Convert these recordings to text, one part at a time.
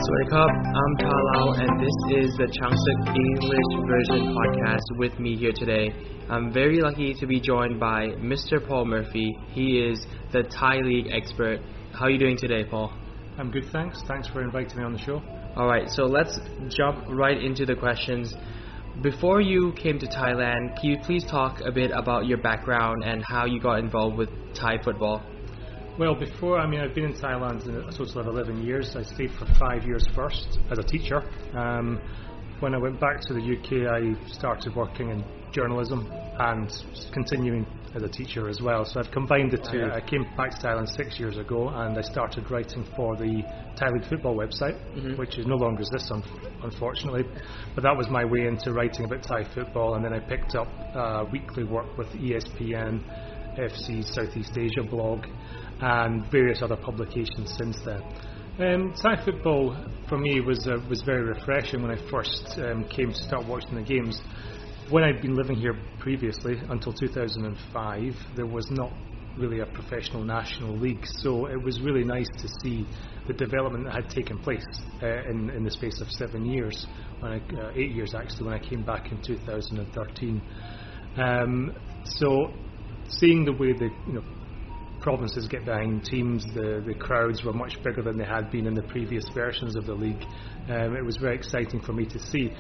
Sawasdee I'm Talal and this is the Changsuek English version podcast with me here today. I'm very lucky to be joined by Mr. Paul Murphy. He is the Thai League expert. How are you doing today, Paul? I'm good, thanks. Thanks for inviting me on the show. Alright, so let's jump right into the questions. Before you came to Thailand, can you please talk a bit about your background and how you got involved with Thai football? Well, I've been in Thailand a total of 11 years. I stayed for 5 years first as a teacher. When I went back to the UK, I started working in journalism and continuing as a teacher as well. So I've combined the two. I came back to Thailand 6 years ago and I started writing for the Thai League football website, which is no longer exists, unfortunately. But that was my way into writing about Thai football, and then I picked up weekly work with ESPN FC Southeast Asia blog and various other publications since then. Thai football for me was very refreshing when I first came to start watching the games. When I'd been living here previously until 2005, there was not really a professional national league, so it was really nice to see the development that had taken place in the space of 7 years, 8 years actually, when I came back in 2013. So seeing the way the provinces get behind teams, the crowds were much bigger than they had been in the previous versions of the league. It was very exciting for me to see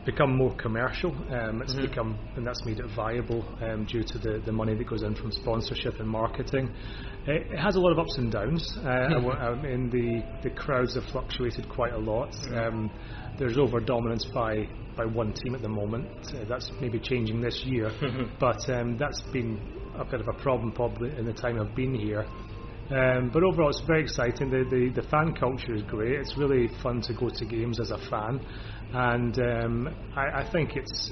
become more commercial. It's become, and that's made it viable due to the money that goes in from sponsorship and marketing. It has a lot of ups and downs, and the crowds have fluctuated quite a lot. There's over dominance by one team at the moment. That's maybe changing this year, but that's been a bit of a problem probably in the time I've been here. But overall it's very exciting. The fan culture is great. It's really fun to go to games as a fan, and I think it's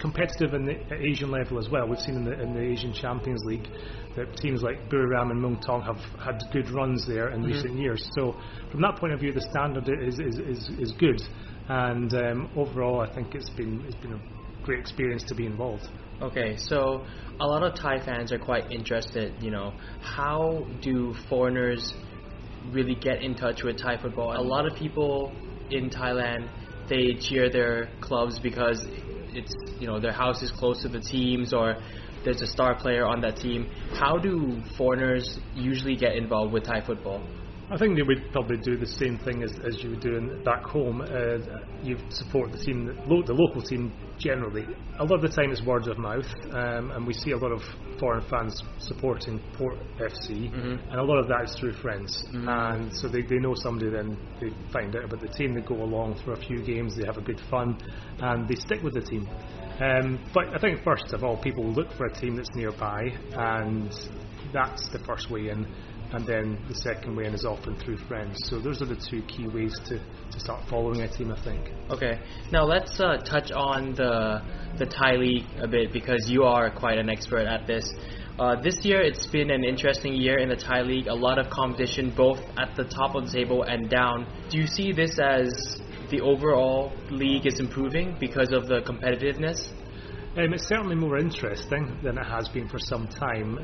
competitive at Asian level as well. We've seen in the Asian Champions League that teams like Buriram and Muangthong have had good runs there in recent years. So from that point of view, the standard is good, and overall I think it's been a great experience to be involved. Okay, so a lot of Thai fans are quite interested, how do foreigners really get in touch with Thai football? A lot of people in Thailand, they cheer their clubs because it's, their house is close to the teams or there's a star player on that team. How do foreigners usually get involved with Thai football? I think they would probably do the same thing as you would do back home. You support the team, the local team generally. A lot of the time it's word of mouth, and we see a lot of foreign fans supporting Port FC, and a lot of that is through friends. And so they know somebody, then they find out about the team, they go along for a few games, they have a good fun, and they stick with the team. But I think first of all, people look for a team that's nearby, and that's the first way in. And then the second way in is often through friends. So those are the two key ways to start following a team, I think. Okay. Now let's touch on the Thai League a bit, because you are quite an expert at this. This year it's been an interesting year in the Thai League. A lot of competition both at the top of the table and down. Do you see this as the overall league is improving because of the competitiveness? It's certainly more interesting than it has been for some time.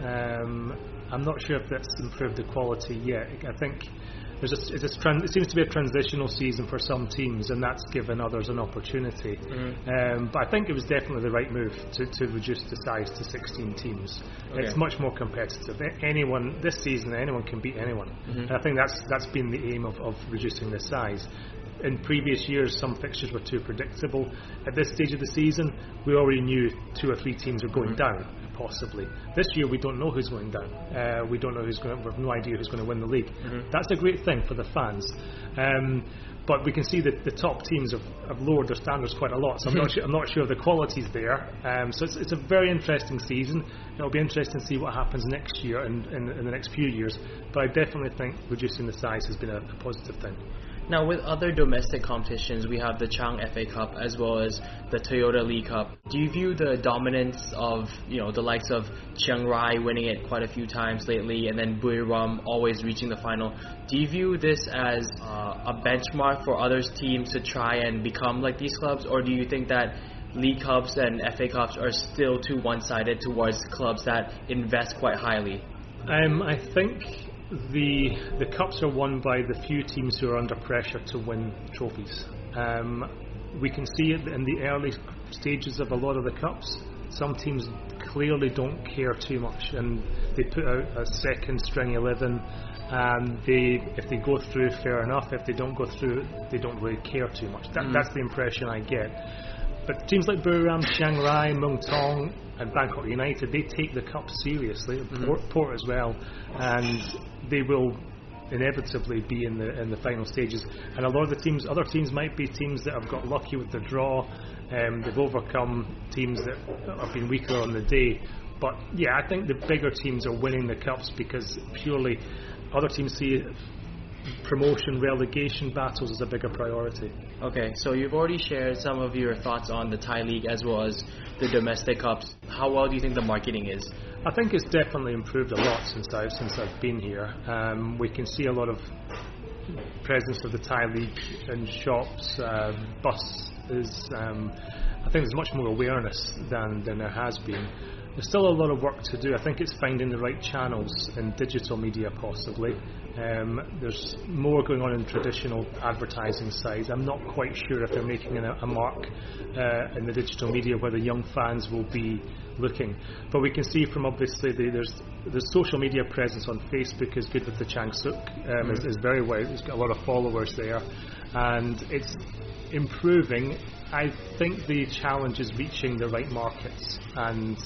I'm not sure if that's improved the quality yet. I think it seems to be a transitional season for some teams, and that's given others an opportunity. But I think it was definitely the right move to reduce the size to 16 teams. Okay. It's much more competitive. This season, anyone can beat anyone. And I think that's been the aim of reducing the size. In previous years, some fixtures were too predictable. At this stage of the season, we already knew 2 or 3 teams are going down, possibly. This year, we don't know who's going down. We don't know we have no idea who's going to win the league. That's a great thing for the fans. But we can see that the top teams have lowered their standards quite a lot. So I'm not sure the quality's there. So it's a very interesting season. It'll be interesting to see what happens next year and in the next few years. But I definitely think reducing the size has been a positive thing. Now, with other domestic competitions, we have the Chang FA Cup as well as the Toyota League Cup. Do you view the dominance of, the likes of Chiang Rai winning it quite a few times lately, and then Buriram always reaching the final? Do you view this as a benchmark for other teams to try and become like these clubs, or do you think that League Cups and FA Cups are still too one-sided towards clubs that invest quite highly? I think the cups are won by the few teams who are under pressure to win trophies. We can see it in the early stages of a lot of the cups. Some teams clearly don't care too much, and they put out a second string 11, and if they go through, fair enough. If they don't go through, they don't really care too much. That's the impression I get. But teams like Buriram, Chiang Rai, Muang Thong and Bangkok United, they take the cup seriously, Port as well, and they will inevitably be in the final stages. And a lot of the other teams might be teams that have got lucky with the draw. They've overcome teams that have been weaker on the day. But yeah, I think the bigger teams are winning the cups because purely other teams see promotion, relegation battles as a bigger priority. Okay, so you've already shared some of your thoughts on the Thai League as well as the domestic cups. How well do you think the marketing is? I think it's definitely improved a lot since I've been here. We can see a lot of presence of the Thai League in shops, buses. I think there's much more awareness than there has been. There's still a lot of work to do. I think it's finding the right channels in digital media possibly. There's more going on in traditional advertising sides. I'm not quite sure if they're making a mark in the digital media where the young fans will be looking. But we can see from obviously the social media presence on Facebook is good with the Changsuek. Is very well. It's got a lot of followers there, and it's improving. I think the challenge is reaching the right markets and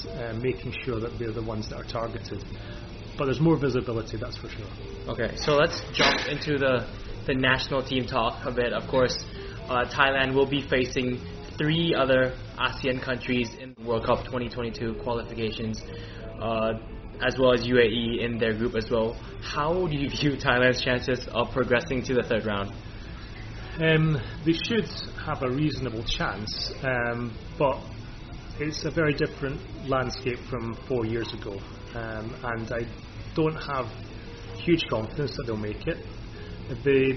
making sure that they're the ones that are targeted. But there's more visibility, that's for sure. Okay, so let's jump into the national team talk a bit. Of course, Thailand will be facing 3 other ASEAN countries in the World Cup 2022 qualifications, as well as UAE in their group as well. How do you view Thailand's chances of progressing to the third round? They should have a reasonable chance, but it's a very different landscape from 4 years ago, and I don't have huge confidence that they'll make it. The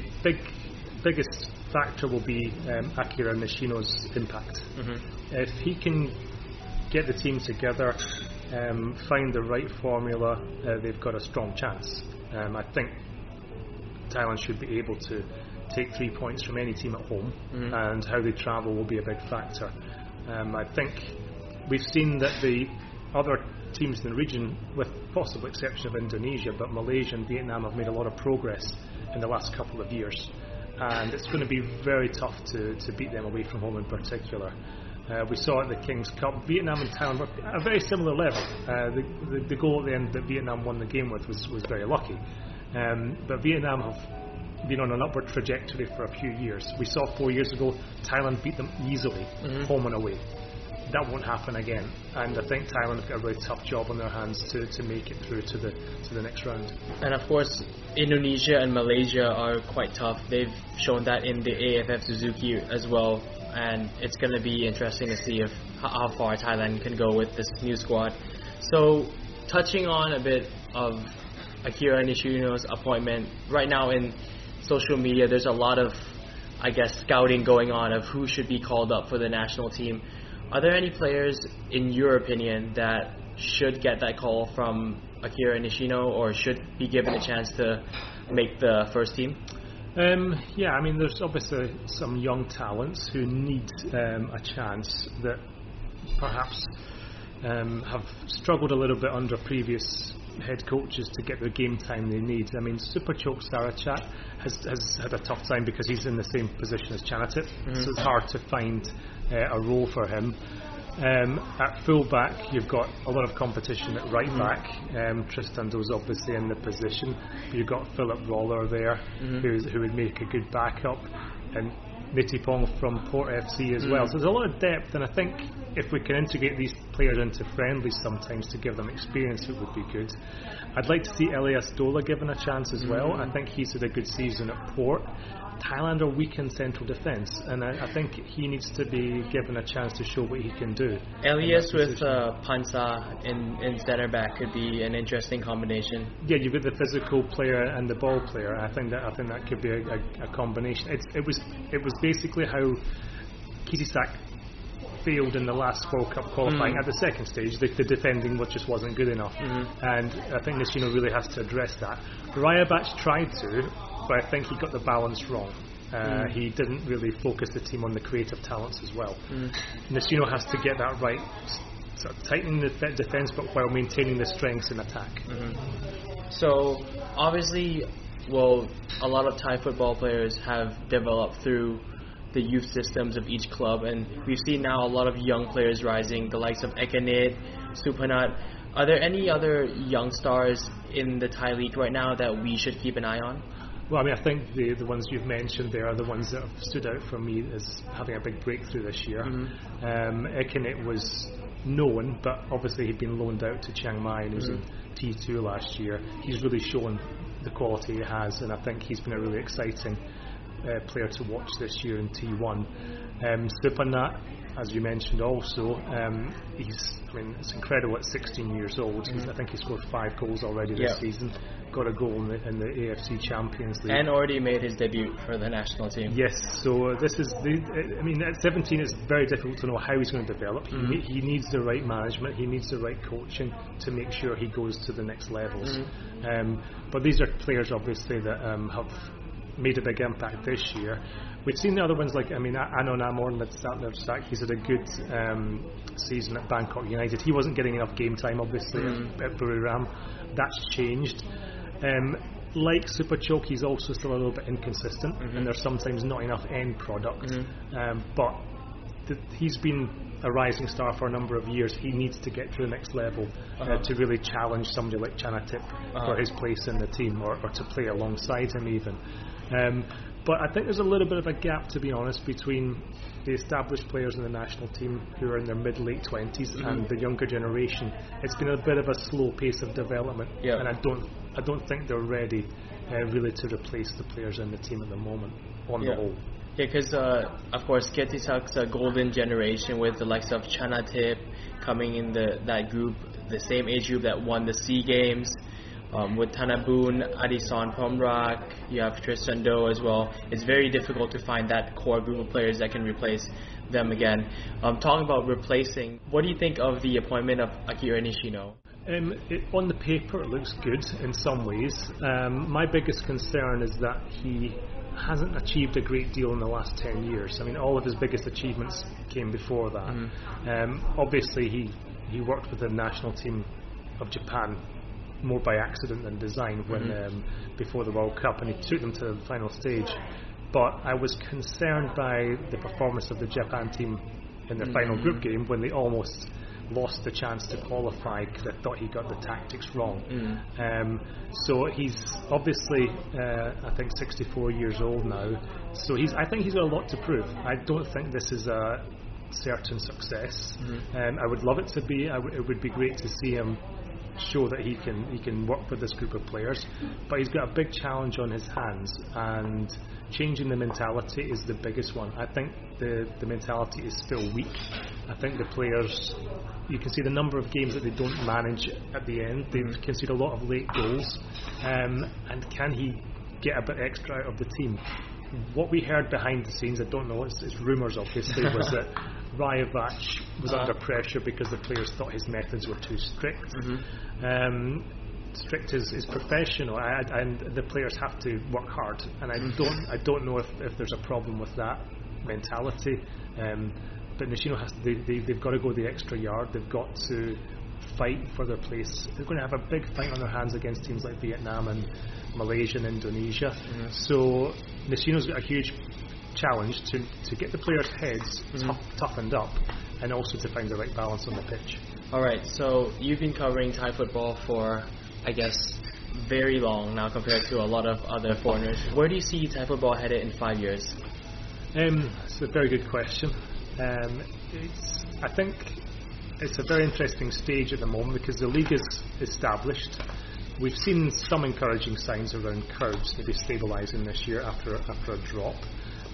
biggest factor will be Akira Nishino's impact. If he can get the team together, find the right formula, they've got a strong chance. I think Thailand should be able to take 3 points from any team at home, and how they travel will be a big factor. I think we've seen that the other teams in the region, with possible exception of Indonesia, but Malaysia and Vietnam have made a lot of progress in the last couple of years, and it's going to be very tough to beat them away from home in particular. We saw at the King's Cup, Vietnam and Thailand were at a very similar level. The goal at the end that Vietnam won the game with was very lucky, but Vietnam have been on an upward trajectory for a few years. We saw 4 years ago Thailand beat them easily, home and away. That won't happen again, and I think Thailand have got a really tough job on their hands to make it through to the next round. And of course, Indonesia and Malaysia are quite tough. They've shown that in the AFF Suzuki as well, and it's going to be interesting to see how far Thailand can go with this new squad. So, touching on a bit of Akira Nishino's appointment, right now in social media there's a lot of, I guess, scouting going on of who should be called up for the national team. Are there any players, in your opinion, that should get that call from Akira Nishino or should be given a chance to make the first team? Yeah, I mean, there's obviously some young talents who need a chance that perhaps have struggled a little bit under previous head coaches to get the game time they need. I mean, Superchok Sarachat has had a tough time because he's in the same position as Chanatip, so it's hard to find a role for him. At fullback, you've got a lot of competition at right back. Tristan Do's obviously in the position. You've got Philip Roller there, who would make a good backup, and Nitipong from Port FC as well. So there's a lot of depth, and I think if we can integrate these players into friendlies sometimes to give them experience, it would be good. I'd like to see Elias Dola given a chance as well. I think he's had a good season at Port. Thailand are weak in central defence, and I think he needs to be given a chance to show what he can do. Elias with Pansa in centre back could be an interesting combination. Yeah, you've got the physical player and the ball player. I think that could be a combination. It was basically how Kitisak failed in the last World Cup qualifying at the second stage. The defending just wasn't good enough, and I think Nishino really has to address that. Rajovac tried to, but I think he got the balance wrong. He didn't really focus the team on the creative talents as well. Nishino has to get that right, sort of tightening the defence but while maintaining the strengths in attack. So obviously, well, a lot of Thai football players have developed through the youth systems of each club, and we've seen now a lot of young players rising, the likes of Ekanit, Supanat. Are there any other young stars in the Thai league right now that we should keep an eye on? Well, I mean, I think the ones you've mentioned there are the ones that have stood out for me as having a big breakthrough this year. Ekanit was known, but obviously he'd been loaned out to Chiang Mai and he was in T2 last year. He's really shown the quality he has, and I think he's been a really exciting player to watch this year in T1. Supanat, as you mentioned also, it's incredible at 16 years old. I think he scored 5 goals already this season. Got a goal in the AFC Champions League. And already made his debut for the national team. Yes, so this is at 17 it's very difficult to know how he's going to develop. He needs the right management, he needs the right coaching to make sure he goes to the next levels. But these are players obviously that have made a big impact this year. We've seen the other ones like, Anon Amor and Ladsak. He's had a good season at Bangkok United. He wasn't getting enough game time obviously at Buriram. That's changed. Like Supachok, he's also still a little bit inconsistent, and there's sometimes not enough end product. But he's been a rising star for a number of years. He needs to get to the next level to really challenge somebody like Chanatip for his place in the team, or to play alongside him even. But I think there's a little bit of a gap, to be honest, between the established players in the national team who are in their mid-late 20s and the younger generation. It's been a bit of a slow pace of development, and I don't think they're ready really to replace the players in the team at the moment on the whole. Yeah, because of course Ketitak's a golden generation with the likes of Chanatip coming in that group, the same age group that won the SEA Games. With Tanaboon, Adison Pomrak, you have Tristan Doe as well. It's very difficult to find that core group of players that can replace them again. Talking about replacing, what do you think of the appointment of Akira Nishino? On the paper it looks good in some ways. My biggest concern is that he hasn't achieved a great deal in the last 10 years. All of his biggest achievements came before that. Obviously he worked with the national team of Japan more by accident than design when before the World Cup, and he took them to the final stage. But I was concerned by the performance of the Japan team in their final group game when they almost lost the chance to qualify because I thought he got the tactics wrong. So he's obviously I think 64 years old now, so I think he's got a lot to prove. I don't think this is a certain success. I would love it to be. It would be great to see him show that he can work with this group of players, but he's got a big challenge on his hands, and changing the mentality is the biggest one. I think the mentality is still weak. I think the players, you can see the number of games that they don't manage at the end. They've conceded a lot of late goals, and can he get a bit extra out of the team? What we heard behind the scenes, I don't know, it's rumours obviously, was that Rajovac was under pressure because the players thought his methods were too strict. Strict is professional, and the players have to work hard, and I don't know if there's a problem with that mentality. But Nishino they've got to go the extra yard. They've got to fight for their place. They're going to have a big fight on their hands against teams like Vietnam and Malaysia and Indonesia. So Nishino's got a huge challenge to get the players' heads toughened up, and also to find the right balance on the pitch. Alright, so you've been covering Thai football for, I guess, very long now compared to a lot of other foreigners. Where do you see Thai football headed in 5 years? It's a very good question. I think it's a very interesting stage at the moment because the league is established. We've seen some encouraging signs around crowds maybe stabilising this year after a drop.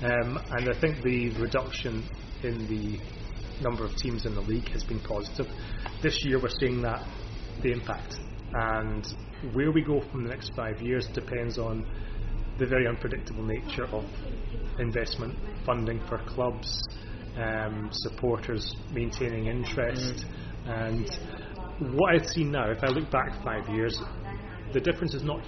And I think the reduction in the number of teams in the league has been positive. This year we're seeing the impact, and where we go from the next 5 years depends on the very unpredictable nature of investment funding for clubs, supporters maintaining interest. And what I've seen now, if I look back 5 years, the difference is not